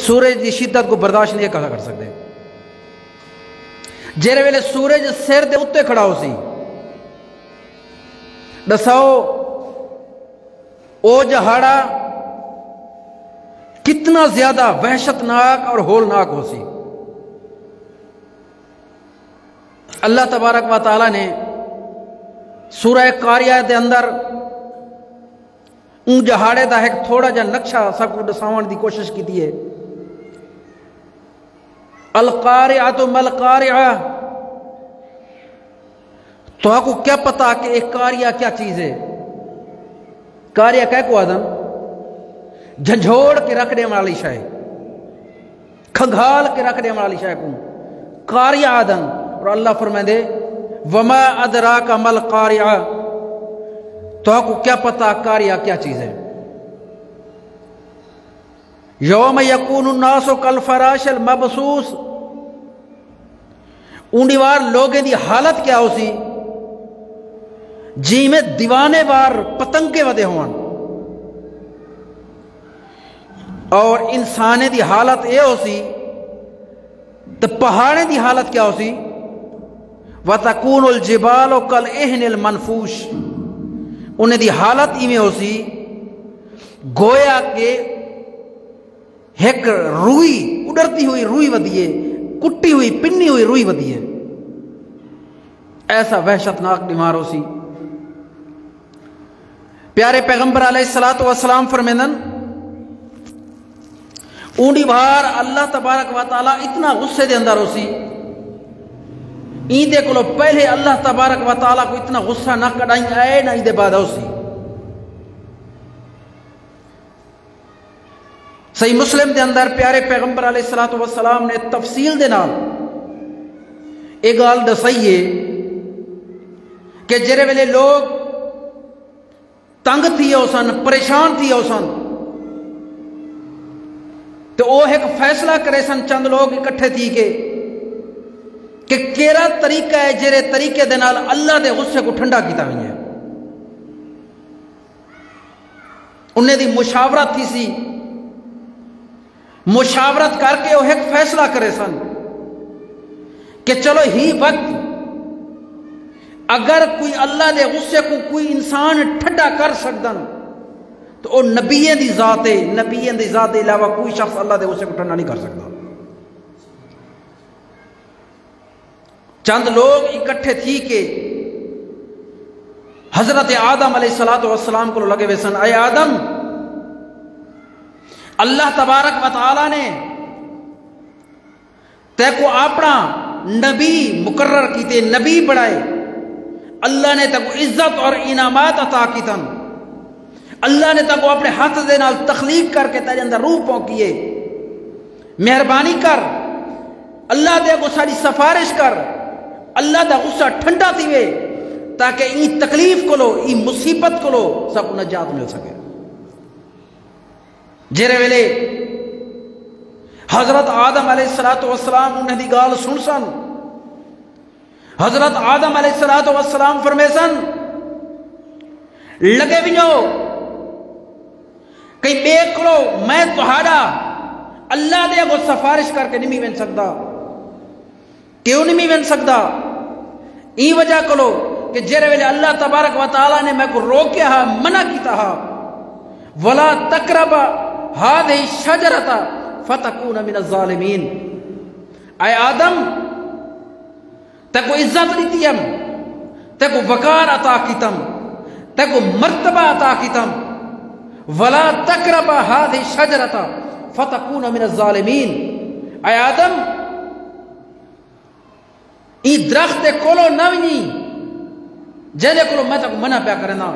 سورج کی شدت کو برداشت نہیں کر سکتے. جہے ویلے سورج سر دے اتنے کھڑا ہو سی دساؤ او جہاڑا کتنا زیادہ وحشتناک اور ہولناک ہو سی. اللہ تبارک و تعالی نے سورہ قاریہ دے اندر اون جہاڑے دا ایک تھوڑا جا نقشہ سب کو دساون دی کوشش کی ہے. القارعۃ ما القارعہ، تو آپ کو کیا پتا کہ ایک قاریہ کیا چیز ہے؟ قاریہ کہہ کو آدم جھنجھوڑ کے رکھنے والی شے، کھنگھال کے رکھنے والی شے کو قاریہ آدم. اور اللہ فرمائے دے وما ادراک ما القاریہ، تو آپ کو کیا پتا قاریہ کیا چیز ہے؟ یوم یکون الناس کالفراش المبثوث، اونڈی وار لوگیں دی حالت کیا ہو سی جی میں دیوانے وار پتنگے ودے ہوان، اور انسانے دی حالت اے ہو سی تو پہاڑیں دی حالت کیا ہو سی وَتَكُونُ الْجِبَالُ كَالْعِهْنِ الْمَنْفُوشِ، انہیں دی حالت ہی میں ہو سی گویا کہ ایک روئی اڑتی ہوئی روئی ودیے، کٹی ہوئی پنی ہوئی روئی ودیے، ایسا وحشتناک بیمار ہو سی. پیارے پیغمبر علیہ السلام فرمیندن اونڈی بار اللہ تبارک و تعالی اتنا غصے دے اندر ہو سی، این دے کلو پہلے اللہ تبارک و تعالی کو اتنا غصہ نہ کڑائیں آئے نہ این دے بعد ہو سی. صحیح مسلم دے اندر پیارے پیغمبر علیہ السلام نے تفصیل دے نال ایک گال دسائیے کہ جرے ویلے لوگ تنگ تھی ہو سن، پریشان تھی ہو سن، تو وہ ایک فیصلہ کرے سن چند لوگ اکٹھے تھی کہ کیڑا طریقہ ہے جرے طریقے دے نال اللہ دے غصے کو ٹھنڈا کیتا ہوئی ہے. انہیں دی مشاورت تھی سی، مشاورت کر کے وہ ایک فیصلہ کرے سن کہ چلو ہی وقت اگر کوئی اللہ دے غصے کو کوئی انسان ٹھنڈا کر سکدن تو وہ نبیوں دی ذات ہے، نبیوں دی ذات کے علاوہ کوئی شخص اللہ دے غصے کو ٹھنڈا نہیں کر سکتا. چند لوگ اکٹھے تھی کہ حضرت آدم علیہ السلام کو لگے ہوئے سن، اے آدم اللہ تبارک و تعالی نے تے کو اپنا نبی مقرر کیتے، نبی بڑھائے، اللہ نے تے کو عزت اور انعامات عطا کیتن، اللہ نے تے کو اپنے ہاتھ دے نال تخلیق کر کے تیرے اندر روح پونکیے، مہربانی کر اللہ دے کو ساری سفارش کر، اللہ دا غصہ ٹھنڈا تھیوے تاکہ این تکلیف کو لو، این مصیبت کو لو سب کو نجات مل سکے. جرے ویلے حضرت آدم علیہ السلام انہیں دی گال سن سن، حضرت آدم علیہ السلام فرمے سن لگے بھی جو کئی بے کرو میں تہاڑا اللہ دے کو سفارش کر کے نہیں بن سکتا. کیوں نہیں بن سکتا؟ ای وجہ کرو کہ جرے ویلے اللہ تبارک و تعالی نے میں کو روکیا ہا، منع کیتا ہا ولا تقرب هذه الشجرة فتكون من الظالمین. اے آدم تے کو عزت دیتیم، تے کو وقار عطا کیتم، تے کو مرتبہ عطا کیتم، ولا تقرب هذه الشجرة فتكون من الظالمین. اے آدم ای درخت کولو نہ ونی جے کولو میں تک منع پیا کرنا.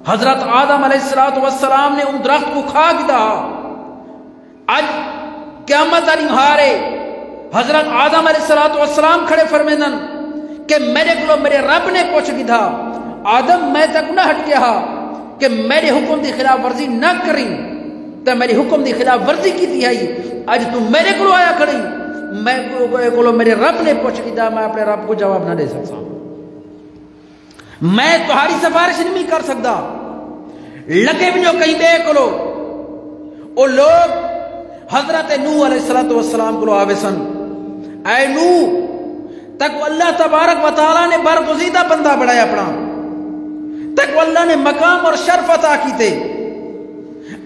حضرت آدم علیہ السلام نے ان درخت کو کھا گیا. آج قیامت علی مہارے حضرت آدم علیہ السلام کھڑے فرمیدن کہ میرے کو میرے رب نے پوچھ گیا آدم میں تک نہ ہٹ گیا کہ میرے حکم دی خلاف ورزی نہ کریں، تو میری حکم دی خلاف ورزی کی تھی آئی، آج تم میرے کو آیا کھڑی، میں کو میرے رب نے پوچھ گیا، میں اپنے رب کو جواب نہ دے سکتا، میں تمہاری سفارش نہیں کر سکتا. لگے بھی جو کہیں بے کو وہ لوگ حضرت نوح علیہ السلام کو آوے سن، اے نوح تک اللہ تبارک و تعالیٰ نے برگزیدہ بندہ بڑھایا اپنا، تک اللہ نے مقام اور شرف عطا کی تے،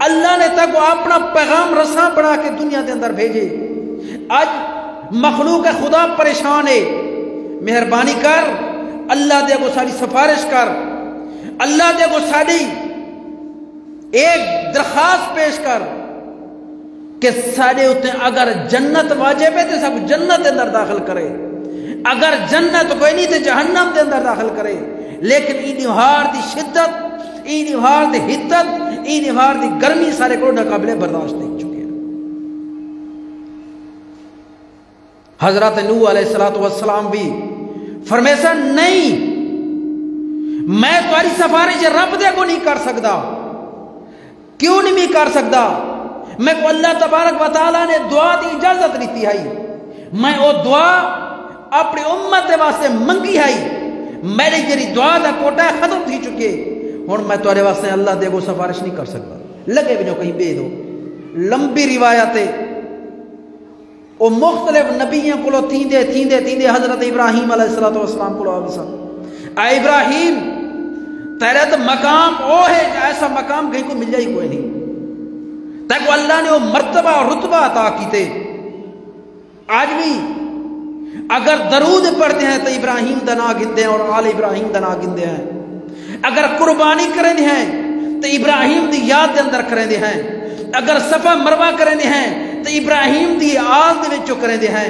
اللہ نے تک اپنا پیغام رساں بنا کے دنیا کے اندر بھیجے۔ آج مخلوق خدا پریشان ہے، مہربانی کر اللہ دے کو ساری سفارش کر، اللہ دے کو ساری ایک درخواست پیش کر کہ سارے اتنے اگر جنت واجب ہے تو سب جنت اندر داخل کرے، اگر جنت کوئی نہیں تو جہنم دے اندر داخل کرے، لیکن این ہار دی شدت، این ہار دی حدت، این ہار دی گرمی سارے کو ناقابل برداشت نہیں چکے۔ حضرت نوح علیہ السلام بھی فرمیسا نہیں، میں تمہاری سفارش رب دے کو نہیں کر سکتا۔ کیوں نہیں کر سکتا؟ میں کو اللہ تبارک و تعالیٰ نے دعا دی اجازت لیتی ہے، میں وہ دعا اپنی امت دے واسطے منگی ہے، میری جری دعا دا کوٹا ختم تھی چکے، ہن میں تمہارے واسطے اللہ دے کو سفارش نہیں کر سکتا۔ لگے بھی جو کہیں بے دو لمبی روایتیں وہ مختلف نبیوں کو تیندے تیندے تیندے حضرت ابراہیم علیہ السلام کو آویسن، اے ابراہیم تیرے تو مقام او ہے، ایسا مقام کہیں کو مل جائے کوئی نہیں، تاکہ اللہ نے وہ مرتبہ اور رتبہ عطا کیتے۔ آج بھی اگر درود پڑھتے ہیں تو ابراہیم دنا گندے ہیں اور آل ابراہیم دنا گندے ہیں، اگر قربانی کریں دے ہیں تو ابراہیم دی یاد دے اندر کریں دے ہیں، اگر صفا مروہ کریں دے ہیں تو ابراہیم دی آل دے وچوں کریں دے ہیں،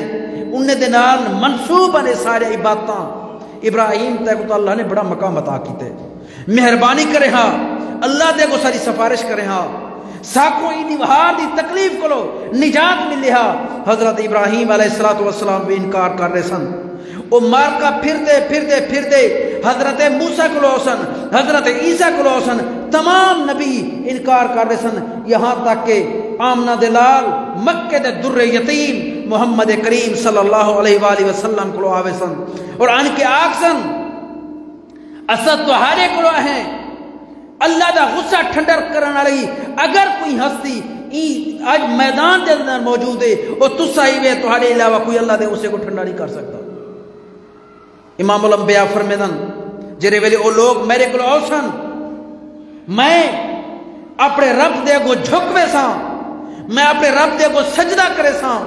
انہیں دے نال منصوب نے سارے عبادتاں ابراہیم تک تو اللہ نے بڑا مقام عطا کیتے۔ مہربانی کرے ہاں اللہ دے کو ساری سفارش کرے ہاں ساکو اینی وہاں دی تکلیف کو نجات ملے ہاں۔ حضرت ابراہیم علیہ السلام بھی انکار کر رہے سن، وہ مار کا پھر دے حضرت موسیٰ کو لو سن، حضرت عیسیٰ کو لو سن، تمام نبی انکار کر رہے سن، یہاں تک کہ آمنہ دلال مکہ دے در یتیم محمد کریم صلی اللہ علیہ وآلہ وسلم کو لو آوے سن اور ان کے آگ سن اسد تو ہارے کو لو ہیں، اللہ دا غصہ ٹھنڈر کرنا رہی۔ اگر کوئی ہستی آج میدان دے اندر موجود ہے اور تسا ہی وے تہاڈے علاوہ کوئی اللہ دے غصے کو ٹھنڈا نہیں کر سکتا۔ امام الانبیاء فرمیدن جڑے ویلے او لوگ میرے کو آؤ سن، میں اپنے رب دے کو جھکوے ساں، میں اپنے رب دے کو سجدہ کرے ساں،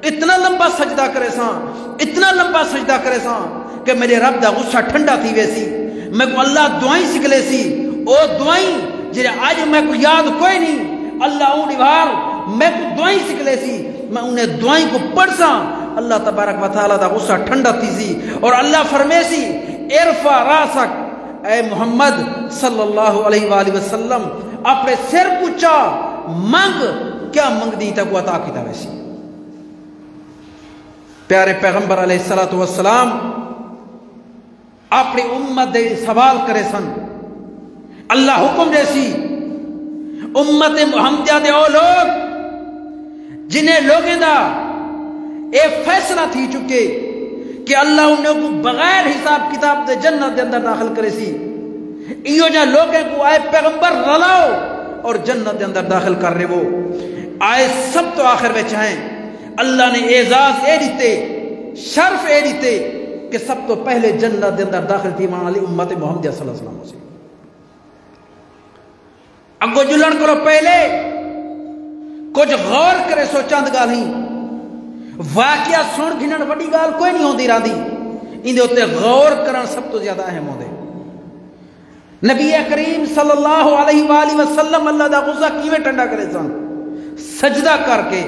اتنا لمبا سجدہ کرے ساں، اتنا لمبا سجدہ کرے ساں کہ میرے رب دا غصہ ٹھنڈا تھی ویسی، میں کو اللہ دعائیں سکھلے سی، او دعائیں جڑے آج میں کو یاد کوئی نہیں، اللہ اونی بار میں کو دعائیں سکھلے سی، میں انہیں دعائیں کو پڑھ ساں، اللہ تبارک و تعالیٰ دا غصہ ٹھنڈا تھی سی، اور اللہ فرمے سی ارفع راسک، اے محمد صلی اللہ علیہ وآلہ وسلم اپنے سر پوچھا منگ، کیا منگ دی تک وہ عطا کیتا ویسی۔ پیارے پیغمبر علیہ السلام اپنی امت دے سوال کرے سن، اللہ حکم جیسی امت محمدیہ دے او لوگ جنہیں لوگیں دا ایک فیصلہ تھی چکے کہ اللہ انہیں کو بغیر حساب کتاب دے جنت دے اندر داخل کرے سی، ایو جا لوگیں کو آئے پیغمبر رلاؤ اور جنت دے اندر داخل کر رہے، وہ آئے سب تو آخر میں چاہیں اللہ نے اعزاز اے دیتے، شرف اے دیتے کہ سب تو پہلے جنت دے اندر داخل تھی مان علی امت محمدیہ صلی اللہ علیہ وسلم سے۔ اگو جلن کرو پہلے کچھ غور کرے سو چند گال ہی واقعہ سن گھنن بڑی گال کوئی نہیں ہوندی راندی، ان دے ہوتے غور کرن سب تو زیادہ اہم ہوندے۔ نبی کریم صلی اللہ علیہ وآلہ وسلم اللہ دا غصہ کیویں ٹھنڈا کرے سن؟ سجدہ کر کے۔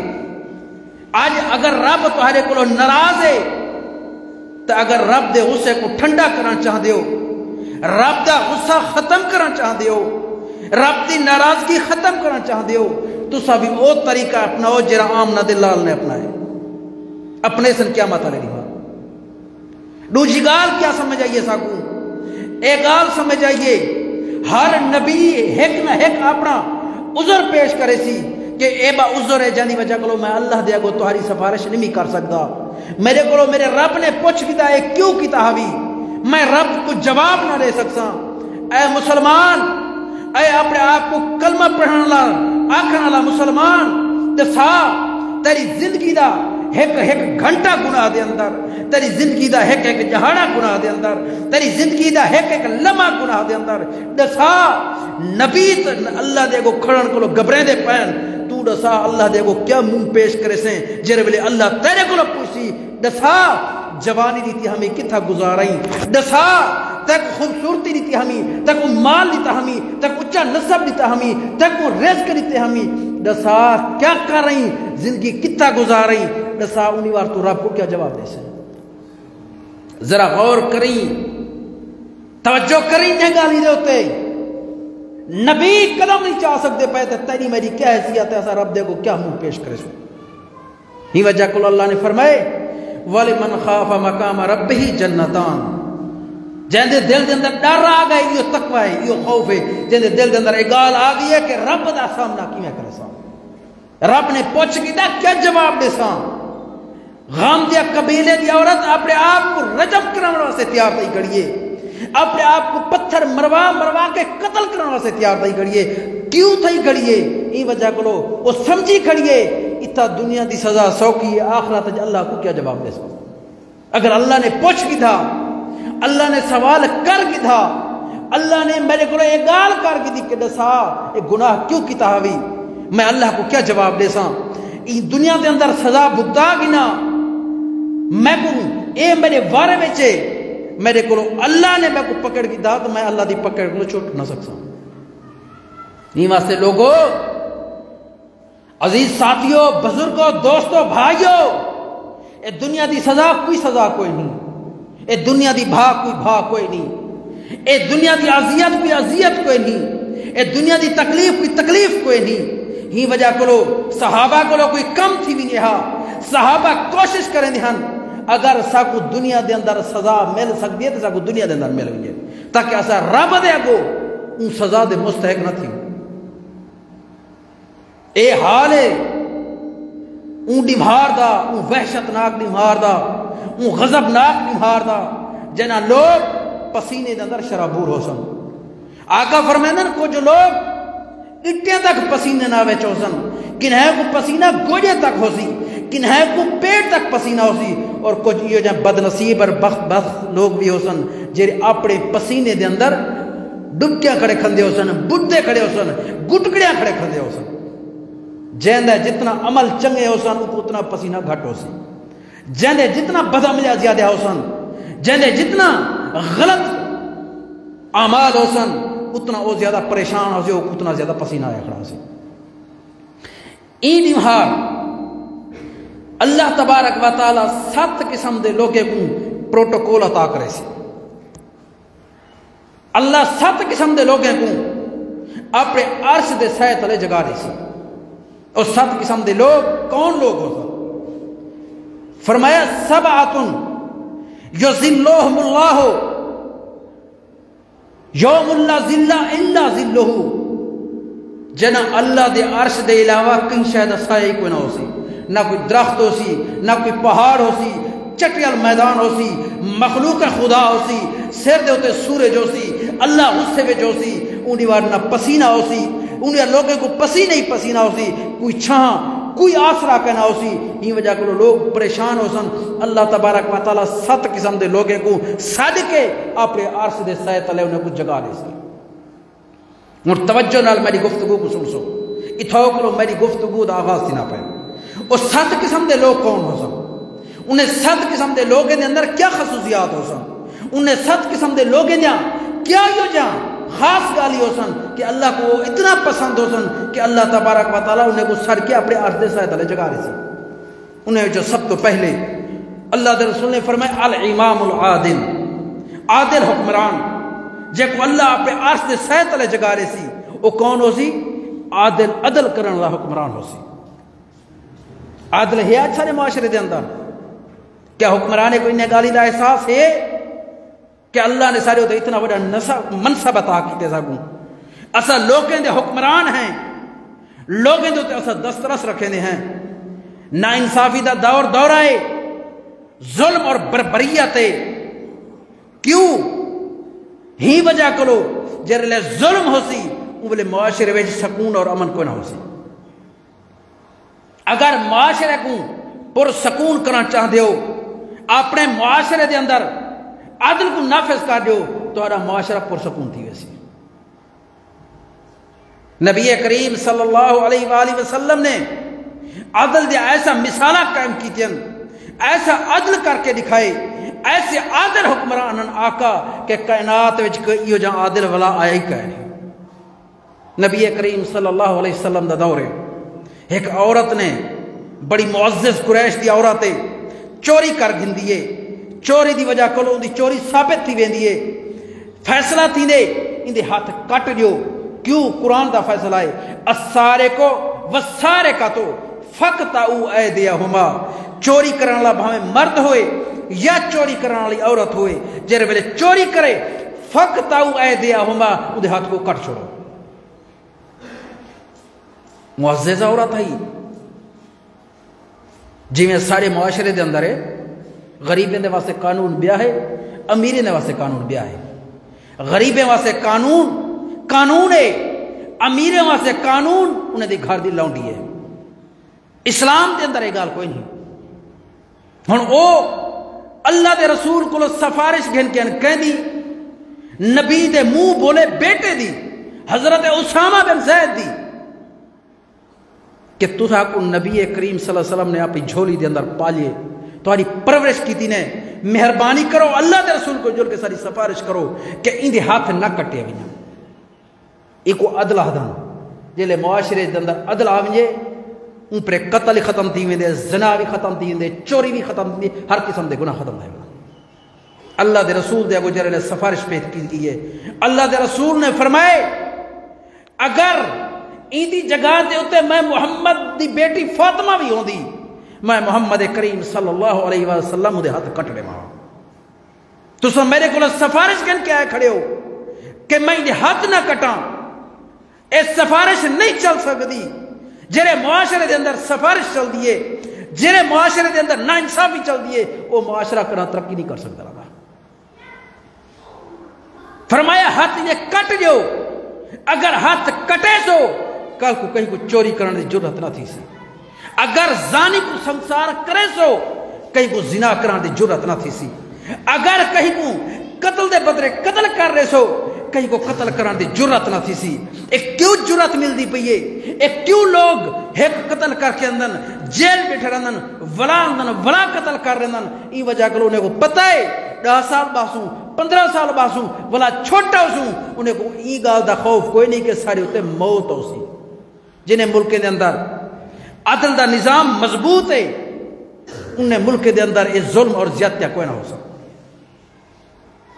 آج اگر رب تہاڈے کولوں ناراض ہے تو اگر رب دے غصے کو ٹھنڈا کرنا چاہتے ہو، رب دا غصہ ختم کرنا چاہتے ہو، رب دی ناراضگی ختم کرنا چاہتے ہو، تو سبھی او طریقہ اپناؤ جرا آمنہ دلال نے اپنائے اپنے سن کیا ماتا لے رہا۔ دوسری گال کیا سمجھ آئیے ساکوں؟ ایک گال سمجھ آئیے ہر نبی ایک نہ ایک اپنا عذر پیش کرے سی کہ اے با عذر ہے جانی وجہ کرو میں اللہ دیا گو تمہاری سفارش نہیں کر سکتا، میرے کو میرے رب نے پوچھ کیتا ہے کیوں کیتا حوی، میں رب کو جواب نہ دے سکتا۔ اے مسلمان، اے اپنے آپ کو کلمہ پڑھنے والا آکھنے والا مسلمان، دسا تیری زندگی دا ایک گھنٹہ گناہ دے اندر، تیری زندگی دا ایک جہاڑا گناہ دے اندر، تیری زندگی دا ایک لمحہ گناہ دے اندر دسا نبی اللہ دے کو کھڑن کو گھبرے دے پین تو دسا اللہ دے کو کیا منہ پیش کرے سے جرے ویلے اللہ تیرے کو پوچھی دسا جوانی دیتی ہمیں کتھا گزاریں، دسا تک خوبصورتی دیتی ہمیں، تک مال دیتا ہمیں، تک اچھا نسب دیتا ہمیں، تک رزق دیتے ہمیں، دسا کیا کر رہی زندگی کتھا گزاریں، دسا انہی وار تو رب کو کیا جواب دے سے؟ ذرا غور کریں، توجہ کریں نگالی دے ہوتے نبی قدم نہیں چاہ سکتے پہتے تیری میری کیا حیثیت ہے، ایسا رب دے کو کیا منہ پیش کرے سو؟ ہی وجہ کو اللہ نے فرمائے وَلِمَنْ خَافَ مَقَامَ رَبِّهِ جَنَّتَانِ، جن دے دل دے اندر ڈر آ گئے، یہ تقوی ہے، یہ خوف ہے، جن دے دل دے اندر اگال آ گئی ہے کہ رب دا سامنا کیوں کرے سا، رب نے پوچھ کی دا کیا جواب دے سا؟ غام دیا قبیلے دی عورت اپنے آپ کو رجم کرنے سے تیار تھی کریے، اپنے آپ کو پتھر مروا کے قتل کرنے سے تیار تھی کریے، کیوں تھی کریے؟ این وجہ کو وہ سمجھی کریے اتنا دنیا دی سزا سوکی آخرت اللہ کو کیا جواب دے سا؟ اگر اللہ نے پوچھ کی تھا، اللہ نے سوال کر کی تھا، اللہ نے میرے کو اگال کر کی تھی کہ دسا ایک گناہ کیوں کی تحاوی، میں اللہ کو کیا جواب دے سا؟ دنیا دے اندر سزا بھگتا گنا میں کو اے میرے وارے بچے میرے کو اللہ نے میں کو پکڑ کی دا تو میں اللہ دی پکڑ کو چھوٹ نہ سکتا۔ نہیں واسطے لوگوں، عزیز ساتھیوں، بزرگوں، دوستوں، بھائیوں، اے دنیا دی سزا کوئی نہیں، اے دنیا دی بھا کوئی نہیں، اے دنیا دی اذیت کوئی نہیں، اے دنیا دی تکلیف کوئی نہیں۔ ہی وجہ کو صحابہ کو کوئی کم تھی بھی نہیں، صحابہ کوشش کریں ہن اگر ساکو دنیا دے اندر سزا مل سکتی ہے تو ساکو دنیا دے اندر مل گئی ہے تاکہ ایسا رب دے گو ان سزا دے مستحق نہ تھی۔ اے حال ہے اون ڈمہار دا، اون وحشتناک ڈمہار دا، اون غضبناک ڈمہار دا جنا لوگ پسینے دے اندر شرابور ہو سن۔ آقا فرمائندن کچھ لوگ اٹھیں تک پسینے نہ وچ ہو سن، کنہیں کو پسینہ گوجے تک ہو سی، کنہیں کو پیٹ تک پسینہ ہو سی، اور کچھ یہ جہاں بد نصیب اور بخت لوگ بھی ہو سن جیرے اپنے پسینے دے اندر ڈبکیاں کھڑے کھندے ہو سن، بڈھے کھڑے ہو سن، گٹکڑیاں کھڑے کھندے ہو سن۔ جہندے جتنا عمل چنگے ہو سن اتنا پسینہ گھٹ ہو سن، جہندے جتنا بدعملیاں زیادہ ہو سن، جہندے جتنا غلط اعمال ہو سن اتنا وہ زیادہ پریشان ہو سی، اتنا زیادہ پسینہ آیا کھڑا سی۔ این امہار اللہ تبارک و تعالی 7 قسم دے لوگے کو پروٹوکول عطا کرے سی۔ اللہ 7 قسم دے لوگے کو اپنے عرش دے سائے تلے جگا رہے سی۔ اور 7 قسم دے لوگ کون لوگ ہو سن؟ فرمایا سبعۃ یظلھم اللہ یوم لا ظل الا ظلہ، جنا اللہ دے عرش دے علاوہ کہیں شاید سائے کوئی نہ ہو سی، نہ کوئی درخت ہو سی، نہ کوئی پہاڑ ہو سی، چٹیل میدان ہو سی، مخلوق خدا ہو سی، سر دے ہوتے سورج ہو سی، اللہ غصے وچ ہو سی، انہی وار نہ پسینہ ہو سی، انہیں لوگوں کو پسینہ ہی پسینہ ہو سی، کوئی چھاں کوئی آسرا کہنا ہو سی۔ ہی وجہ کو لوگ پریشان ہو سن۔ اللہ تبارک و تعالی 7 قسم دے لوگوں کو سد کے اپنے عرش دے سائے تلے انہیں کو جگا دے سی۔ اور توجہ نال میری گفتگو کو سن سو، اتھاؤ کرو میری گفتگو دا آغاز تھی نہ پائے۔ اور 7 قسم دے لوگ کون ہو سن؟ انہیں 7 قسم دے لوگوں دے اندر کیا خصوصیات ہو سن؟ انہیں 7 قسم دے لوگوں دے کیا یو جان خاص گالی ہو سن کہ اللہ کو اتنا پسند ہو سن کہ اللہ تبارک و تعالیٰ انہیں کو سر کے اپنے عرش دے سائے تلے جگا رہی سی۔ انہیں جو سب تو پہلے اللہ دے رسول نے فرمایا الامام العادل، عادل حکمران جے کو اللہ اپنے عرش دے سائے تلے جگا رہی سی، وہ کون ہو سی؟ عادل، عدل کرن والا حکمران ہو سی۔ عادل ہے اچھا معاشرے دے اندر؟ کیا حکمرانے کو انہیں گالی دا احساس ہے کہ اللہ نے سارے ہوتے اتنا بڑا منصب عطا کیتے ساکوں؟ اسا لوگیں دے حکمران ہیں، لوگیں دے ہوتے اسا دسترس رکھے دے ہیں، نا انصافی دا دور آئے، ظلم اور بربریت ہے۔ کیوں؟ ہی وجہ کرو جر لے ظلم ہو سی وہ بلے معاشرے ویج سکون اور امن کو نہ ہو سی۔ اگر معاشرے کو پرسکون کرنا چاہتے ہو، اپنے معاشرے دے اندر عدل کو نافذ کر دیو، تو معاشرہ پرسکون تھی ویسی۔ نبی کریم صلی اللہ علیہ وآلہ وسلم نے عدل دے ایسا مثالہ قائم کی تھی، ایسا عدل کر کے دکھائے، ایسے عادل حکمران آقا کہ کائنات وچ یہ جہاں عادل والا آیا ہی کہے۔ نبی کریم صلی اللہ علیہ وسلم دا دور ہے، ایک عورت نے بڑی معزز قریش دی عورت چوری کر گھندی ہے، چوری دی وجہ کولوں دی چوری ثابت تھی ویندی ہے، فیصلہ تھی نے ان دے ہاتھ کٹ دیو۔ کیوں؟ قرآن دا فیصلہ ہے السارے کو وسارے کا تو فقطعوا ایدیہما، چوری کرنے والا بھاویں مرد ہوئے یا چوری کرنے والی عورت ہوئے، جڑے ویلے چوری کرے فقطعوا ایدیہما، ان دے ہاتھ کو کٹ چھوڑو۔ معزز عورت ہے جی میں سارے معاشرے دے اندر ہے، غریبیں دے واسطے قانون بیا ہے، امیریں دے واسطے قانون بیا ہے۔ غریبیں واسطے قانون ہے، امیریں واسطے قانون انہیں دی گھر دی لونڈی ہے۔ اسلام دے اندر یہ گال کوئی نہیں۔ ہن او اللہ دے رسول کو سفارش گھن کے کہہ دی، نبی دے منہ بولے بیٹے دی، حضرت اسامہ بن زید دی، کہ تُسا کو نبی کریم صلی اللہ علیہ وسلم نے اپنی جھولی دے اندر پالیے، تمہاری پرورش کی تھی نے، مہربانی کرو اللہ دے رسول کو جل کے ساری سفارش کرو کہ ان دے ہاتھ نہ کٹے ہوئے۔ ایک عدل آدھان جلے معاشرے دے اندر عدل آویں ان پر قتل ختم تھی ویندے، زنا بھی ختم تھی ویندے، چوری بھی ختم تھی، ہر قسم دے گناہ ختم تھے۔ اللہ دے رسول دے اگو جرے سفارش پیش کی ہے۔ اللہ دے رسول نے فرمائے اگر این دی جگہ دے ہوتے میں محمد دی بیٹی فاطمہ بھی ہوں دی، میں محمد کریم صلی اللہ علیہ وسلم دے ہاتھ کٹ لے ماں۔ تو سب میرے کو سفارش کن کے آئے کھڑے ہو کہ میں دے ہاتھ نہ کٹاں، اس سفارش نہیں چل سکتی۔ جرے معاشرے دے اندر سفارش چل دیئے، جرے معاشرے دے اندر نا انصافی چل دیئے، وہ معاشرہ کرنا ترقی نہیں کر سکتا رہا۔ فرمایا ہاتھ یہ کٹ جو، اگر ہاتھ کٹے سو کل کو کہیں کو چوری کرنے دی جرات نہ تھی سی، اگر زانی کو سنسار کرے سو کہیں کو زنا کرنے دی جرات نہ تھی سی، اگر کہیں کو قتل دے بدلے قتل کر رہے سو کہیں کو قتل کرنے دی جرات نہ تھی سی۔ ایک کیوں جرات مل دی پئیے، ایک کیوں لوگ ایک قتل کر کے اندن جیل بیٹھے رہندن، ولا قتل کر رہندن، ای وجہ کرو انہیں کو پتہ ہے 10 سال باسوں 15 سال باسوں ولا چھوٹا ہو، انہیں کو ای گال دا خوف کوئی نہیں کہ سارے ہوتے موت ہو سی۔ جنہیں ملک دے اندر عدل دا نظام مضبوط ہے، انہیں ملک دے اندر یہ ظلم اور زیادتیاں کوئی نہ ہو سکتا۔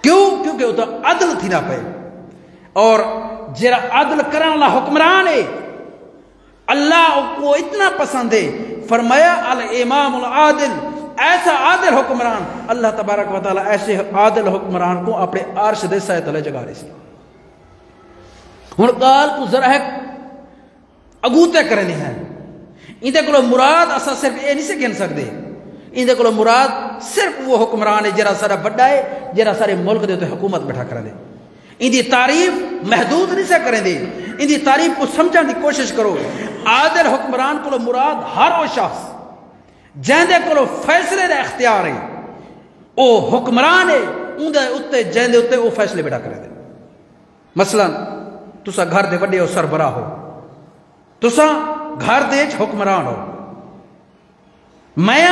کیوں؟ کیونکہ وہ تو عدل تھی نہ پہ، اور جرا عدل کرنے والا حکمران ہے اللہ کو اتنا پسند ہے، فرمایا الامام العادل، ایسا عادل حکمران اللہ تبارک و تعالی ایسے عادل حکمران کو اپنے عرش دے سائے تلے جگہ رہے سی۔ ہن قال کو ذرا ہے اگوتے کرنے ہیں، اندے کو مراد اسا صرف یہ نہیں سے گن سکتے، اندے کو مراد صرف وہ حکمران ہے جرا سارا بڑا ہے، جرا سارے ملک دے تو حکومت بیٹھا کر دے۔ اندی تعریف محدود نہیں سے کریں دے، اندی تعریف کو سمجھنے کی کوشش کرو۔ عادل حکمران کو مراد ہر وہ شخص جہندے کو فیصلے دا اختیار ہے، او حکمران ہے، اندے اتے جہندے اتے وہ فیصلے بیٹھا کریں دے۔ مثلا تسا گھر دے وڈے ہو، سربراہ ہو، تسا گھر دے حکمران ہو، میں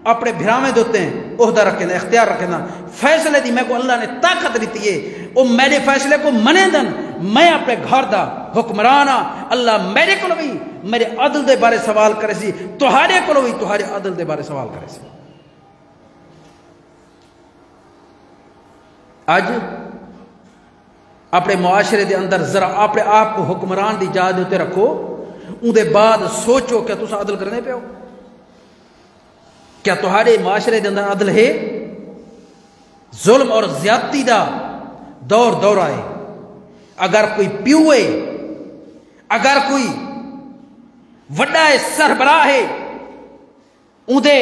اپنے بھراویں دوتے ہیں عہدہ رکھیں دا، اختیار رکھیں دا، فیصلے دی میں کو اللہ نے طاقت دیتی ہے، وہ میرے فیصلے کو منے دن، میں اپنے گھر دا حکمرانا، اللہ میرے کو بھی میرے عدل دے بارے سوال کرے سی، تہارے کو بھی تہارے عدل دے بارے سوال کرے سی۔ آج اپنے معاشرے دے اندر ذرا اپنے آپ کو حکمران دی جا دیتے رکھو، ان دے بعد سوچو کیا تسا عدل کرنے پہ ہو؟ کیا تہارے معاشرے دے اندر عدل ہے؟ ظلم اور زیادتی دا دور آئے، اگر کوئی پیو ہے، اگر کوئی وڈا ہے، سربراہ ہے، ان دے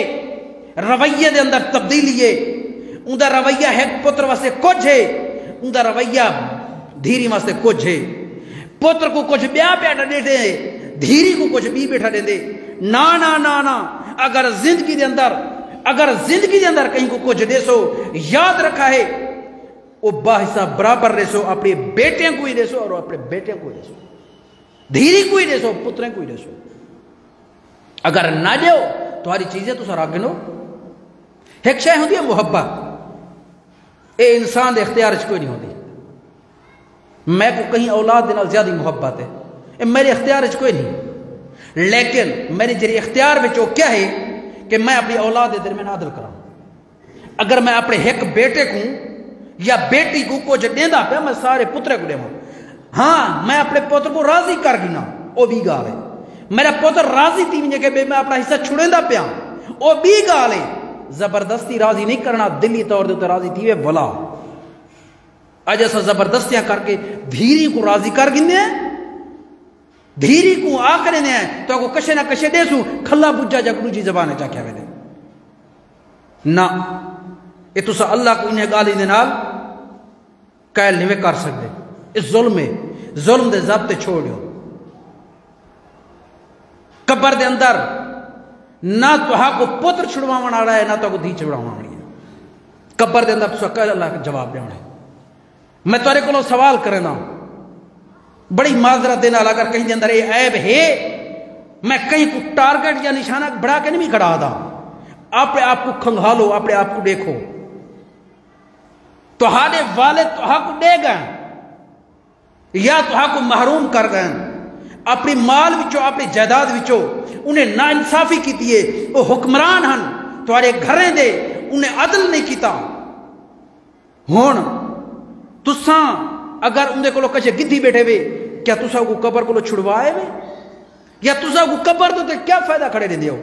رویے دے اندر تبدیلی ہے، ان دا رویہ ہے پتر واسطے کچھ ہے، ان دا رویہ دھیری واسطے کچھ ہے، پتر کو کچھ بیا بیٹھا دے دے، دھیری کو کچھ بھی بیٹھا دے دے، نا نا نا نا اگر زندگی دے اندر کہیں کو کچھ دے سو یاد رکھا ہے وہ باحصہ برابر دے سو اپنے بیٹے کو ہی دے سو اور اپنے بیٹے کو ہی دے سو دھیری کو ہی دے سو پتریں کو ہی دے سو اگر نہ دیو تو ہاری چیزیں تو سر آگنو ایک شے ہوندی ہے محبت اے انسان دے اختیار چ کوئی نہیں ہوندی میں کو کہیں اولاد دے نال زیادہ محبت ہے اے میرے اختیار چ کوئی نہیں لیکن میری جری اختیار وچ کیا ہے کہ میں اپنی اولاد دے درمیان عدل کراں اگر میں اپنے ایک بیٹے کو یا بیٹی کو کچھ دیندا پیا میں سارے پترے کو دیواں ہاں میں اپنے پتر کو راضی کر گنا وہ بھی گال ہے میرا پتر راضی تھی ونجے کہ میں اپنا حصہ چھڑیندا پیا وہ بھی گال ہے زبردستی راضی نہیں کرنا دلی طور دے راضی تھی بلا اج ایسا زبردستیاں کر کے دھیری کو راضی کر گنے دھیری کو آ کرنے ہیں تو کو کشے نہ کشے دے سو کھلا بجا جا دوجی زبان چا کیا ویلے نہ یہ تو اللہ کو انہیں گالی دے نال قائل نہیں کر سکتے اس ظلم ہے ظلم دے ضابطے چھوڑیو قبر دے اندر نہ تو کو پتر چھڑواون آ رہا ہے نہ تو کو دھی چھڑواون آ رہی ہے قبر دے اندر تو کہہ اللہ کا جواب دینا ہے میں تورے کو سوال کرنا بڑی معذرت دینا اگر کہیں دے اندر یہ عیب ہے میں کہیں کو ٹارگٹ یا نشانہ بڑھا کے نہیں کھڑا دا اپنے آپ کو کھنگالو اپنے آپ کو دیکھو تو ہارے والد تو کو دے گئے یا تو کو محروم کر گئے اپنی مال وچو اپنی جائیداد وچو انہیں نا انصافی کی دیئے وہ حکمران ہن تمہارے گھریں دے انہیں عدل نہیں کیتا ہون تساں اگر اندے کو کچھ گدھی بیٹھے ہوئے کیا تساں کو قبر کو چھڑوائے ہوئے یا تساں کو قبر تو کیا فائدہ کھڑے دے دیو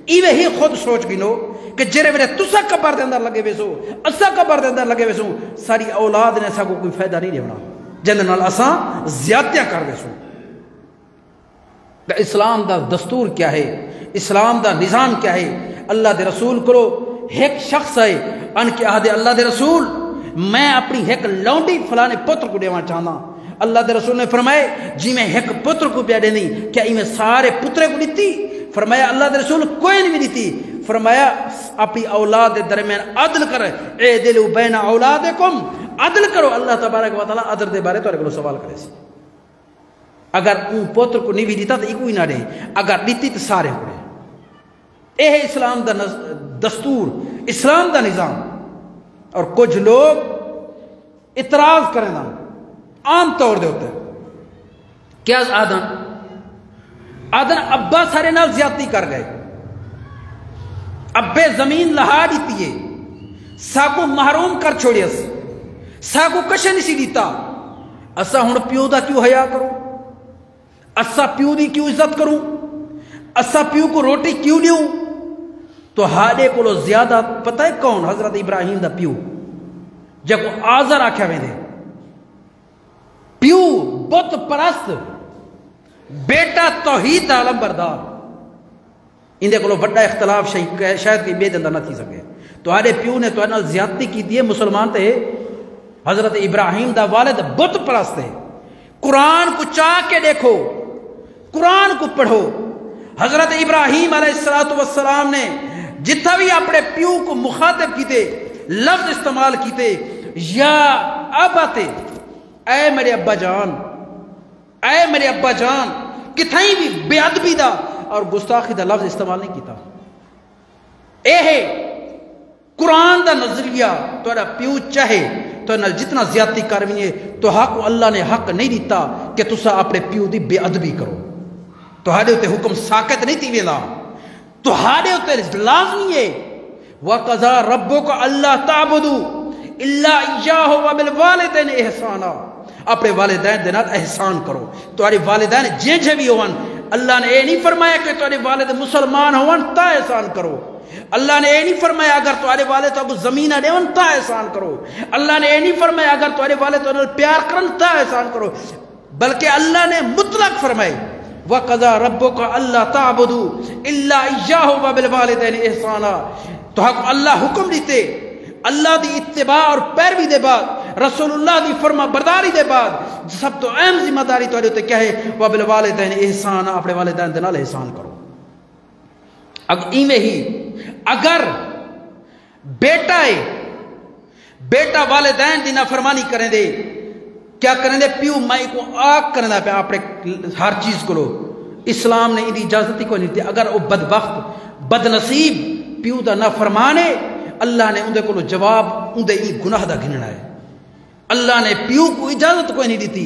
ایوے ہی خود سوچ گنو کہ جرے میرے تساں قبر دے اندر لگے ہوئے سو اساں قبر دے اندر لگے ہوئے سو ساری اولاد نے اساں کو کوئی فائدہ نہیں دیونا جن نال اساں زیادتیاں کر دے سو اسلام دا دستور کیا ہے اسلام دا نظام کیا ہے اللہ دے رسول کرو ایک شخص ہے ان کے آدھے اللہ دے رسول میں اپنی ایک لونڈی فلانے پتر کو دیوان چاہنا اللہ دے رسول نے فرمائے جی میں ایک پتر کو پیادے نہیں کیا میں سارے پترے کو دیتی فرمایا اللہ دے رسول کوئی نہیں دیتی فرمایا اپنی اولاد دے درمیان عدل کر اے دلو بین اولادکم عدل کرو اللہ تبارک و تعالی عدل دے بارے تو اگر سوال کرے سی اگر اون پتر کو نہیں بھی دیتا تو کوئی نہ دے اگر دیتی تو سارے ہو رہے اے اسلام دا دستور اسلام دا نظام اور کچھ لوگ اعتراض کریں نا عام طور دے ہوتے ہیں کیا آدن ابا سارے نال زیادتی کر گئے ابے زمین لہا دیتی ہے ساکو محروم کر چھوڑی ساکو کشے نہیں سی دیتا اسا ہن پیو دا کیوں حیا کرو اسا پیو دی کیوں عزت کروں اسا پیو کو روٹی کیوں دیوں تو ہاڑے کو زیادہ پتہ ہے کون حضرت ابراہیم دا پیو جب آزر آکھیا میں دے پیو بت پرست بیٹا توحید عالم بردار اندے کو بڑا اختلاف شاید کہ بے دندہ نہ تھی سکے تو ہاڑے پیو نے تو انال زیادتی کی دیئے مسلمان تے حضرت ابراہیم دا والد بت پرست ہے قرآن کو چاہ کے دیکھو قرآن کو پڑھو حضرت ابراہیم علیہ السلام نے جتنا بھی اپنے پیو کو مخاطب کیتے لفظ استعمال کیتے یا اباتے اے میرے ابا جان اے میرے ابا جان کتھائی بھی بے ادبی دا اور گستاخی دا لفظ استعمال نہیں کیتا اے ہے قرآن دا نظریہ تو پیو چاہے تو انال جتنا زیادتی کرویے تو حق اللہ نے حق نہیں دیتا کہ تسا اپنے پیو دی بے ادبی کرو تو ہاڑے ہوتے حکم ساکت نہیں تھی ویلا تو ہاڑے ہوتے لازمی ہے وَقَضَى رَبُّكَ أَلَّا تَعْبُدُوا إِلَّا إِيَّاهُ وَبِالْوَالِدَيْنِ إِحْسَانًا اپنے والدین دے نال احسان کرو تو ہاڑے والدین جے بھی ہوون اللہ نے اے نہیں فرمایا کہ تو والد مسلمان ہوون تا احسان کرو اللہ نے اے نہیں فرمایا اگر تمہارے والد تو زمین دیون تا احسان کرو اللہ نے اے نہیں فرمایا اگر تمہارے والد تو پیار کرن تا احسان کرو بلکہ اللہ نے مطلق فرمائے وَقَضَى رَبُّكَ أَلَّا تَعْبُدُوا إِلَّا إِيَّاهُ وَبِالْوَالِدَيْنِ إِحْسَانًا تو حق اللہ حکم دیتے اللہ دی اتباع اور پیروی دے بعد رسول اللہ دی فرما برداری دے بعد سب تو اہم ذمہ داری تو کیا ہے وَبِالْوَالِدَيْنِ إِحْسَانًا اپنے والدین دے نال احسان کرو ایویں ہی اگر بیٹا والدین دی نافرمانی کریں دے، کیا کریں دے؟ پیو مائی کو آگ کرنا پہ اپنے ہر چیز کو لو، اسلام نے دی اجازت ہی کوئی نہیں دی۔ اگر وہ بدبخت بد نصیب پیو دا نافرمان ہے، اللہ نے اندے کو جواب اندے ای گناہ دا گھننا ہے۔ اللہ نے پیو کو اجازت کوئی نہیں دیتی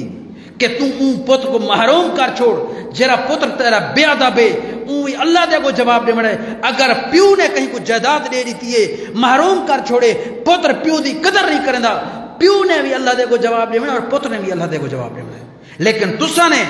کہ تو اون پتر کو محروم کر چھوڑ، جرا پتر تیرا بے ادب ہے اون اللہ دے کو جواب دے مڑے۔ اگر پیو نے کہیں کو جائیداد دے دیتی ہے، محروم کر چھوڑے، پتر پیو دی قدر نہیں کرندا، پیو نے بھی اللہ دے کو جواب دے مڑے اور پتر نے بھی اللہ دے کو جواب دے مڑے۔ لیکن تساں نے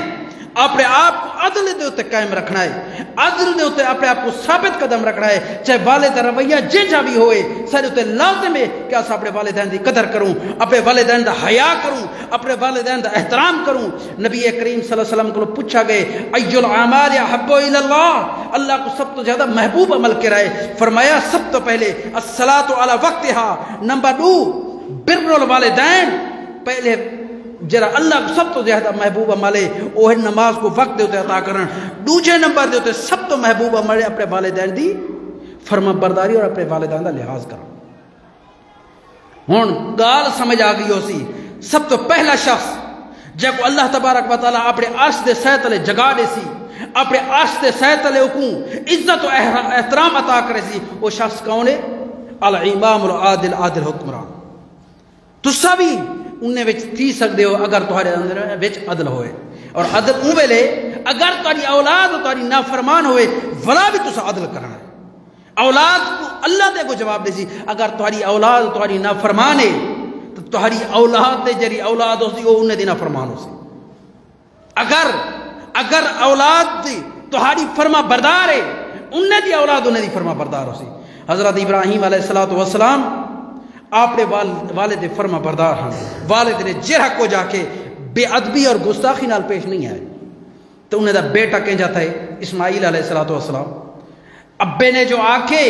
اپنے آپ کو عدل دے ہوتے قائم رکھنا ہے، عدل دے ہوتے اپنے آپ کو ثابت قدم رکھنا ہے، چاہے والد رویہ جیجا بھی ہوئے، سارے ہوتے لازم ہے کہ اس اپنے والدین دی قدر کروں، اپنے والدین دا حیا کروں، اپنے والدین دا احترام کروں۔ نبی کریم صلی اللہ علیہ وسلم کو پوچھا گئے ای الاعمال احب الی اللہ، اللہ کو سب تو زیادہ محبوب عمل کیا ہے؟ فرمایا سب تو پہلے الصلاۃ علی وقتها، نمبر 2 بر الوالدین، پہلے جرا اللہ کو سب تو زیادہ محبوب عمل ہے وہ ہے نماز کو وقت دے ہوتے عطا کرن۔ دوسرے نمبر دے ہوتے سب تو محبوب عمل ہے اپنے والدین دی فرما برداری اور اپنے والدین دا لحاظ کرنا۔ ہن گال سمجھ آ گئی ہو سی، سب تو پہلا شخص جب اللہ تبارک و تعالیٰ اپنے عرش دے سائے تلے جگا دے سی، اپنے عرش دے سائے تلے کو عزت و احترام عطا کرے سی، وہ شخص کون ہے؟ الامام العادل، عادل حکمران۔ تسا بھی انہیں وچ تھی سکتے ہو اگر تمہارے اندر وچ عدل ہوئے، اور عدل اون ویلے اگر تاری اولاد تاری نافرمان ہوئے ولا بھی تسا عدل کرنا ہے۔ اولاد کو اللہ دے کو جواب دے سی، اگر تاری اولاد تاری نافرمان ہے تو تاری اولاد دے جری اولاد ہو سی وہ انہیں دی نافرمان ہو سی۔ اگر اولاد دی تاری فرما بردار ہے انہیں دی اولاد انہیں دی فرما بردار ہو سی۔ حضرت ابراہیم علیہ السلام آپ نے والد فرما بردار ہیں، والد نے جرہ کو جا کے بے ادبی اور گستاخی نال پیش نہیں آئے تو انہیں دا بیٹا کہیں جاتا ہے اسماعیل علیہ السلام۔ ابے نے جو آکے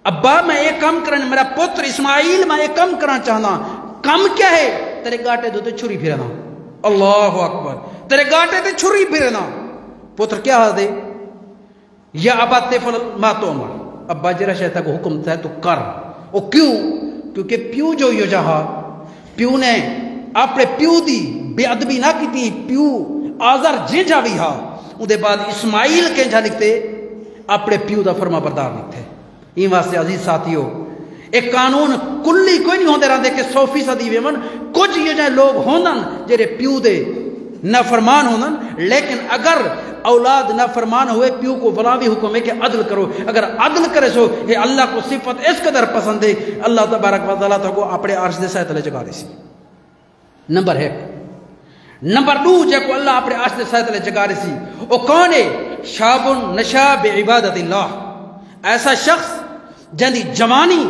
ابا میں ایک کم کرنا، میرا پتر اسماعیل میں ایک کم کرنا چاہنا، کم کیا ہے؟ تیرے گاٹے دو تے چھری پھرنا، اللہ اکبر، تیرے گاٹے تے چھری پھرنا۔ پتر کیا حال دے؟ یا ابا تفعل ما تؤمر، ابا جرہ شہتا کو حکم ہے تو کر۔ وہ کیوں؟ کیونکہ پیو جو یہ جہاں پیو نے اپنے پیو دی بے ادبی نہ کی تھی، پیو آزر جا بھی ہاں ان دے بعد اسماعیل کے جا لکھتے اپنے پیو دا فرما بردار لکھتے۔ یہ واسطے عزیز ساتھیو ایک قانون کلی کوئی نہیں ہوندے رہتے کہ 100% ویمن کچھ یہ جائے لوگ ہوندن جیرے پیو دے نافرمان ہوندن، لیکن اگر اولاد نافرمان ہوئے پیو کو ولا بھی حکم ہے کہ عدل کرو۔ اگر عدل کرے سو یہ اللہ کو صفت اس قدر پسند ہے، اللہ تبارک و تعالیٰ کو اپنے عرش دے سائے تلے جگا دے سی۔ نمبر 1۔ نمبر 2 جب کو اللہ اپنے عرش دے سائے تلے جگا دے سی وہ کون ہے؟ شاب نشا بعبادت اللہ، ایسا شخص جن دی جوانی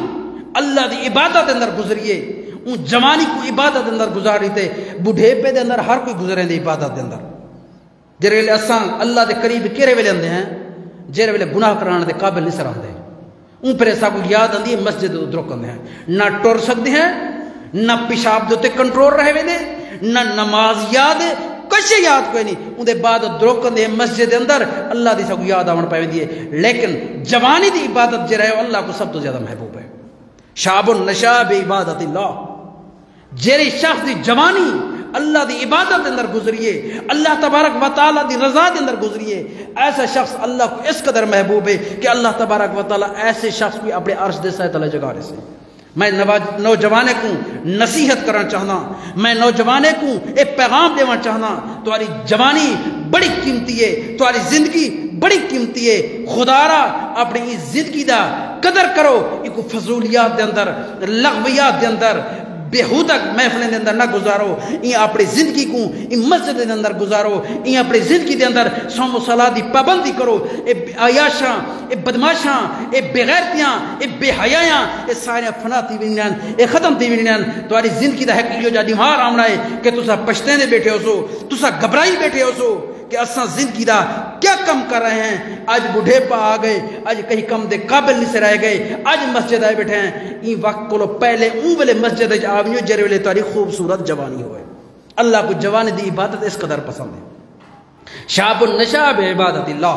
اللہ دی عبادت اندر گزریے، ان جوانی کو عبادت اندر گزاری تے بڑھے پہ دے اندر ہر کوئی گزرے دے عبادت دے اندر۔ جرے ویلے اساں اللہ دے قریب کیرے ویلے اندے ہیں جرے ویلے گناہ کرانے دے قابل نہیں سراندے، ان پر ایسا کو یاد آندی ہے مسجد درک اندے ہیں، نہ ٹور سکتے ہیں، نہ پیشاب دوتے کنٹرول رہے ویلے، نہ نماز یاد ہے، کچھ یاد کوئی نہیں، ان دے بعد درک اندے ہیں مسجد اندر اللہ دی سا کو یاد آمن پائے دی ہے۔ لیکن جوانی دی عبادت جرے ہے اللہ کو سب تو زیادہ محبوب ہے۔ شاب نشا بعبادت اللہ، جیری شخص دی جوانی اللہ دی عبادت اندر گزریے، اللہ تبارک و تعالیٰ دی رضا دے اندر گزریے، ایسا شخص اللہ کو اس قدر محبوب ہے کہ اللہ تبارک و تعالیٰ ایسے شخص کو اپنے عرش دے سائے تلے جگا رہے سے۔ میں نوجوانے کو نصیحت کرنا چاہنا، میں نوجوانے کو ایک پیغام دینا چاہنا، تمہاری جوانی بڑی قیمتی ہے، تمہاری زندگی بڑی قیمتی ہے، خدا را اپنی زندگی دا قدر کرو، ایک فضولیات دے اندر، لغویات دے اندر، بےہودہ محفلیں دے اندر نہ گزارو، یہ اپنی زندگی کو یہ مسجد دے اندر گزارو، یہ اپنی زندگی دے اندر صوم و صلاۃ دی پابندی کرو۔ اے عیاشاں، اے بدماشاں، اے بغیرتیاں، اے بے حیایاں، اے سارے فنا تھی ونیان، اے ختم تھی ونیان۔ تمہاری زندگی دا حق یہ جا دیمار آمنا ہے کہ تسا پشتینے بیٹھے ہو سو، تسا گھبرائی بیٹھے ہو سو کہ اساں زندگی دا کیا کم کر رہے ہیں، آج بڑھے پا آ گئے، آج کہیں کم دے قابل نہیں سے رہ گئے، آج مسجد آئے بیٹھے ہیں۔ یہ وقت کو پہلے اون ویلے مسجد آونیو جرے ویلے تاری خوبصورت جوانی ہوئے۔ اللہ کو جوانی دی عبادت اس قدر پسند ہے۔ شاب النشا بعبادت اللہ۔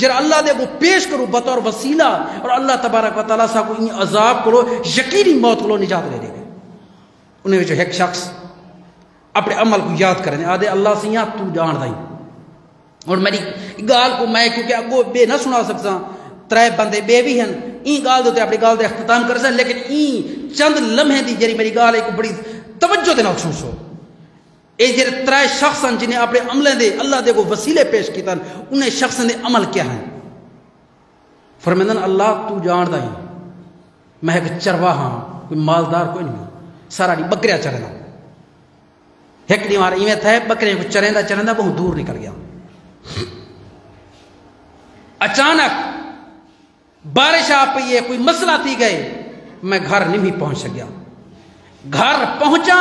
جرا اللہ دے کو پیش کرو بطور وسیلہ اور اللہ تبارک و تعالیٰ سا کو ان عذاب کرو یقینی موت کو نجات لے دے گے. انہیں جو ایک شخص اپنے عمل کو یاد کرنے آدھے اللہ سے یہاں تو جان دائیں اور میری گال کو میں کیونکہ اگو بے نہ سنا سکتا ترائے بندے بے بھی ہیں این گال دوتے اپنی گال دے اختتام کر سکتا لیکن این چند لمحے دی جری میری گال ایک بڑی توجہ دینا سوچو. اے جرے ترائے شخص ہیں جنہیں اپنے عملیں دے اللہ دے کو وسیلے پیش کیتا انہیں شخص دے عمل کیا ہیں. فرمیندن اللہ تو جان دائیں میں ایک چرواہ ہاں کوئی مالدار کوئی نہیں سارا نہیں بکریاں چرنا ایک نہیں مارا ایمیں تھے بکریاں کو چرندہ بہت دور نکل گیا. اچانک بارش آ پئی ہے کوئی مسئلہ تھی گئے میں گھر نہیں بھی پہنچ گیا. گھر پہنچا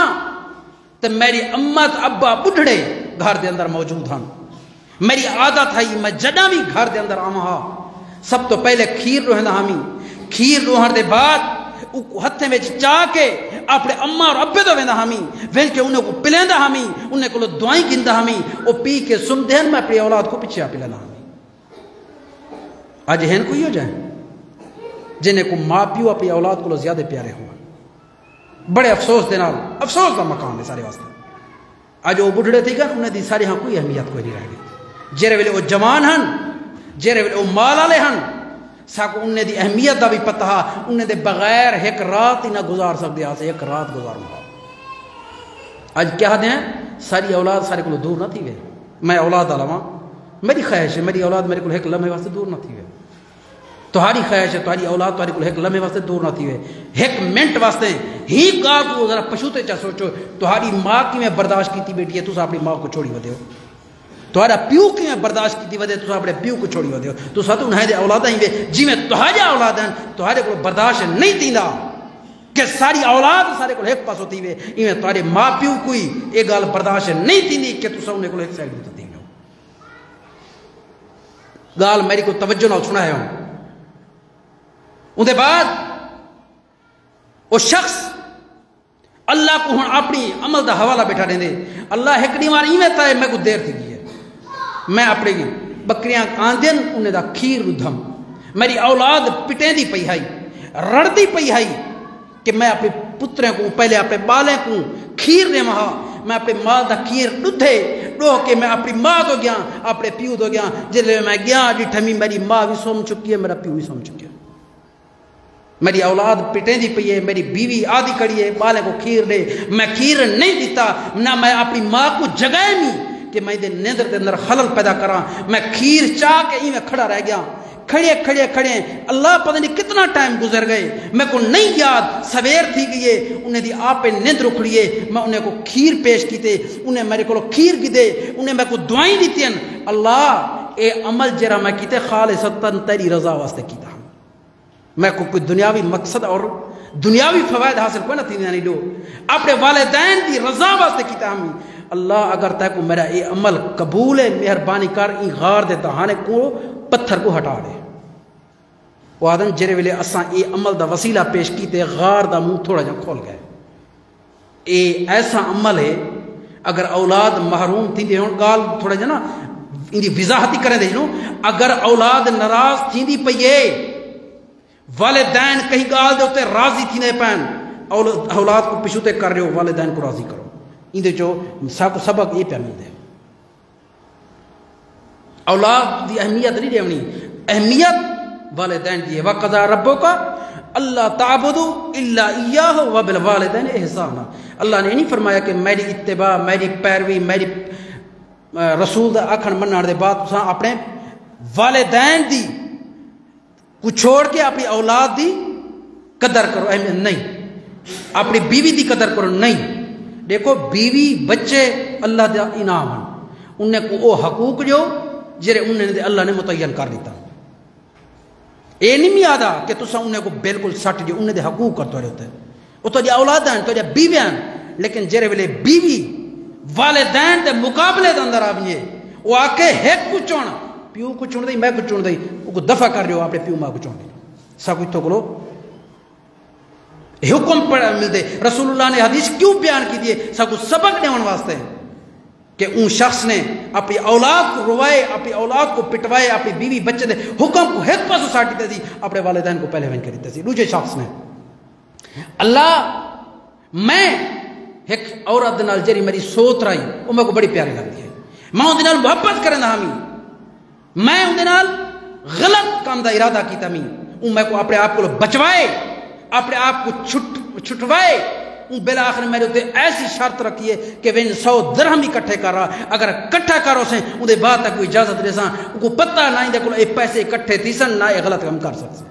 تو میری امت ابا بڑھڑے گھر دے اندر موجود ہیں. میری عادت ہے میں جڑا بھی گھر دے اندر آمہا سب تو پہلے کھیر روہندہ ہمیں کھیر روہن دے بعد ہتھے میں چاہ کے اپنے اماں اور ابے تو ویندہ ہمیں ویل کے انہیں کو پلیندہ ہمیں انہیں کو دعائیں گندہ ہمیں وہ پی کے سن دین میں اپنی اولاد کو پیچھے پلیندہ ہمیں. آج ہین کوئی ہو جائیں جنہیں کو ماں پیو اپنی اولاد کو زیادہ پیارے ہوں بڑے افسوس دینا افسوس کا مقام ہے سارے واسطے. آج وہ بڑھڑے تھی گا انہیں دی ساری ہاں کوئی اہمیت کوئی نہیں رہ گئی. جیرے ویلے وہ جوان ہن جیرے ویلے وہ مال آلے ہن ساکو انہیں دی اہمیت دا بھی پتہ ہا انہیں دے بغیر ایک رات ہی نہ گزار سکتے آسے ایک رات گزاروں گا. آج کیا دیں ساری اولاد سارے کو دور نہ تھی گئے. میں اولاد علماء میری خواہش ہے میری اولاد میرے کو ایک لمحے واسطے دور نہ تھی گئے. تمہاری خواہش ہے تمہاری اولاد تمہاری کو ایک لمحے واسطے دور نہ تھی گئے. ایک منٹ واسطے ہی گاہ کو ذرا پشوتے چاہ سوچو تمہاری ماں کی میں برداشت کی تھی بیٹی ہے تو اپنی ماں کو چھوڑی ودے ہو. تمہارا پیو کی میں برداشت کی تھی ودے تو اپنے پیو کو چھوڑی ودے ہو. تو ساتھ انہیں دے اولادیں ہی جی میں تمہارے اولاد ہیں تمہارے کو برداشت نہیں تھی کہ ساری اولاد سارے کو ایک پاس ہوتی ہوئے انہیں تمہارے ماں پیو کوئی ایک گال برداشت نہیں تھی کہ تو انہیں کو ایک سائڈ ہوتی تھی گال میری کو توجہ نہ سنا ہے. اندھے بعد وہ شخص اللہ کو ہن اپنی عمل دا حوالہ بیٹھا رہے دے اللہ ایک نہیں مار ایویں تائے میں کو دیر تھی گئی ہے میں اپنے بکریاں آندین انہیں دا کھیر ردھم میری اولاد پٹیں دی پئی ہائی رڑ دی پئی ہائی کہ میں اپنے پتریں کو پہلے اپنے بالیں کو کھیر دے مہا میں اپنے مال دا کھیر ڈھے ڈو کے میں اپنی ماں تو گیا اپنے پیو تو گیا جلے میں گیا جی ٹھمی میری ماں بھی سوم چکی ہے میرا پیو بھی سوم چکی ہے میری اولاد پٹیں دی پئی ہے میری بیوی آدھی کڑی ہے بالیں کو کھیر دے میں کھیر نہیں دیتا نہ میں اپنی ماں کو جگائے نہیں کہ میں دے نیندر دے اندر خلل پیدا کراں میں کھیر چاہ کے ہی میں کھڑا رہ گیا کھڑے اللہ پتہ نہیں کتنا ٹائم گزر گئے میں کو نہیں یاد سویر تھی گئی انہیں دی آپ نیند رکھڑیے میں انہیں کو کھیر پیش کیتے انہیں میرے کو کھیر کی دے انہیں میں کو دعائیں دیتی ہیں اللہ اے عمل جرا میں کیتے خالصتاً تیری رضا واسطے کیتا میں کو کوئی دنیاوی مقصد اور دنیاوی فوائد حاصل کوئی نہ تھی نہیں دو اپنے والدین دی رضا واسطے کیتا ہمیں اللہ اگر تے کو میرا اے عمل قبول ہے مہربانی کر این غار دے دہانے کو پتھر کو ہٹا دے. وہ آدم جرے ویلے اساں اے عمل دا وسیلہ پیش کیتے غار دا منہ تھوڑا جا کھول گئے. اے ایسا عمل ہے اگر اولاد محروم تھی دے ہون گال تھوڑا جا نا ان دی وضاحتی کریں دے جنو اگر اولاد ناراض تھی دی پئیے والدین کہیں گال دے ہوتے راضی تھی نہیں پہن اولاد کو پشوتے کر رہے ہو والدین کو راضی کرو ان دے جو سبق یہ پہ مل دے. اولاد دی اہمیت نہیں دیونی اہمیت والدین دی ہے وَقَضَىٰ رَبُّكَ أَلَّا تَعْبُدُوا إِلَّا إِيَّاهُ وَبِالْوَالِدَيْنِ إِحْسَانًا. اللہ نے نہیں فرمایا کہ میری اتباع میری پیروی میری رسول دا آکھن منن دے بعد تساں اپنے والدین دی کو چھوڑ کے اپنی اولاد دی قدر کرو اہمیت نہیں اپنی بیوی دی قدر کرو نہیں. دیکھو بیوی بچے اللہ دا انعام ہیں انہیں کو وہ حقوق جو جرے انہیں دے اللہ نے متعین کر دیتا اے نہیں می آدھا کہ تسا انہیں کو بالکل سٹ جو انہیں دے حقوق کرتے ہوتے ہیں وہ تو اولاد ہیں تو بیوی ہیں لیکن جرے ویلے بیوی والدین دے مقابلے دے اندر آئیے وہ آ کے ہیک کو چون پیو کو چون دئی میں کو چون دئی وہ کو دفع کر رہے ہو اپنے پیو ماں کو چون دئی سا کوئی تو کرو حکم پر مل دے. رسول اللہ نے حدیث کیوں بیان کی دیے سب کو سبق دیون واسطے کہ اون شخص نے اپنی اولاد کو روائے، اپنی اولاد کو پٹوائے، اپنی بیوی بچے دے حکم کو ایک پاس ساٹی تے دی، اپنے والدین کو پہلے ون کری تے دوجے شخص نے اللہ میں ایک عورت دے نال جڑی میری سوت رہی وہ میرے کو بڑی پیاری لگتی ہے، میں اون دے نال محبت کرن دا ہمی، میں اون دے نال غلط کام دا ارادہ کیتا می، اون میں کو اپنے آپ کو بچوائے، اپنے آپ کو چھٹوائے، بالآخر میرے اتنے ایسی شرط رکھی ہے کہ وہ 100 درہم اکٹھے کر رہا، اگر کٹھا کرو سے اندے بعد تک کوئی اجازت دے ساں کو پتہ نہ دے کو اے پیسے اکٹھے تھی سن نہ یہ غلط کام کر سکتے۔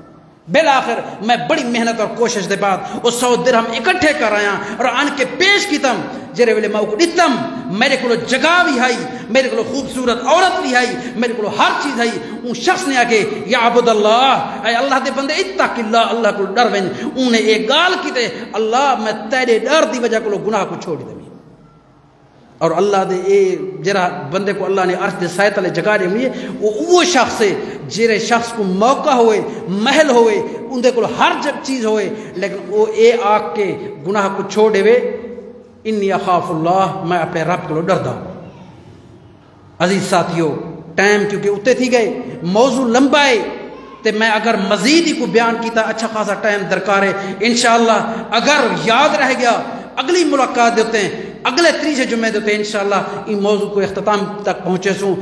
بالآخر میں بڑی محنت اور کوشش دے بعد وہ 100 درہم اکٹھے کر رہا اور آن کے پیش کیتم، جرے ویلے میں کو دتم، میرے کو جگہ بھی ہے، میرے کو خوبصورت عورت بھی ہے، میرے کو ہر چیز ہے، اون شخص نے آگے یا عبد اللہ، اے اللہ دے بندے اتق اللہ، اللہ کو ڈر وین، انہیں ایک گال کیتے اللہ میں تیرے ڈر دی وجہ کو گناہ کو چھوڑ دے، اور اللہ دے اے جرا بندے کو اللہ نے عرش دے سائے تلے جگہ دے ہوئی ہے، وہ شخص ہے جرے شخص کو موقع ہوئے، محل ہوئے، ان دے کو ہر چیز ہوئے، لیکن وہ اے آگ کے گناہ کو چھوڑ دے، انی اخاف اللہ، میں اپنے رب کو ڈر دا۔ عزیز ساتھیو، ٹائم کیونکہ اتے تھی گئے، موضوع لمبا ہے، تے میں اگر مزید ہی کو بیان کیتا اچھا خاصا ٹائم درکار ہے، انشاءاللہ اگر یاد رہ گیا اگلی ملاقات دیتے ہیں، اگلے تیسرے جمعے دیتے ہیں انشاءاللہ ان موضوع کو اختتام تک پہنچے سوں۔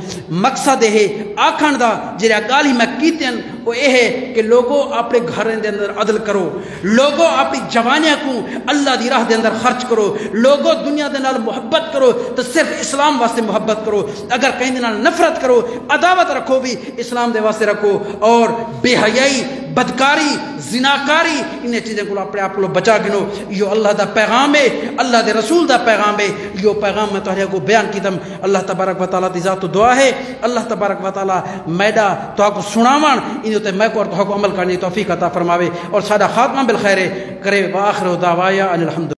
مقصد ہے آکھن دا جرا گالی میں کیتے ہیں وہ یہ ہے کہ لوگوں اپنے گھریں دے اندر عدل کرو، لوگوں اپنی جوانیاں کو اللہ دی راہ دے اندر خرچ کرو، لوگوں دنیا دے نال محبت کرو تو صرف اسلام واسطے محبت کرو، اگر کہیں دے نال نفرت کرو عداوت رکھو بھی اسلام دے واسطے رکھو، اور بے حیائی، بدکاری، زناکاری انہیں چیزیں کو اپنے آپ کو بچا گنو۔ یہ اللہ دا پیغام ہے، اللہ دے رسول دا پیغام ہے، یہ پیغام میں تہرے کو بیان کیتم۔ اللہ تبارک و تعالیٰ دی ذات دعا ہے اللہ تبارک و تعالیٰ میڈا تو کو سناون ان تے میں کو اور تو کو عمل کرنے توفیق عطا فرماوے اور سادہ خاتمہ بالخیر کرے۔ وآخر دعوایا ان الحمد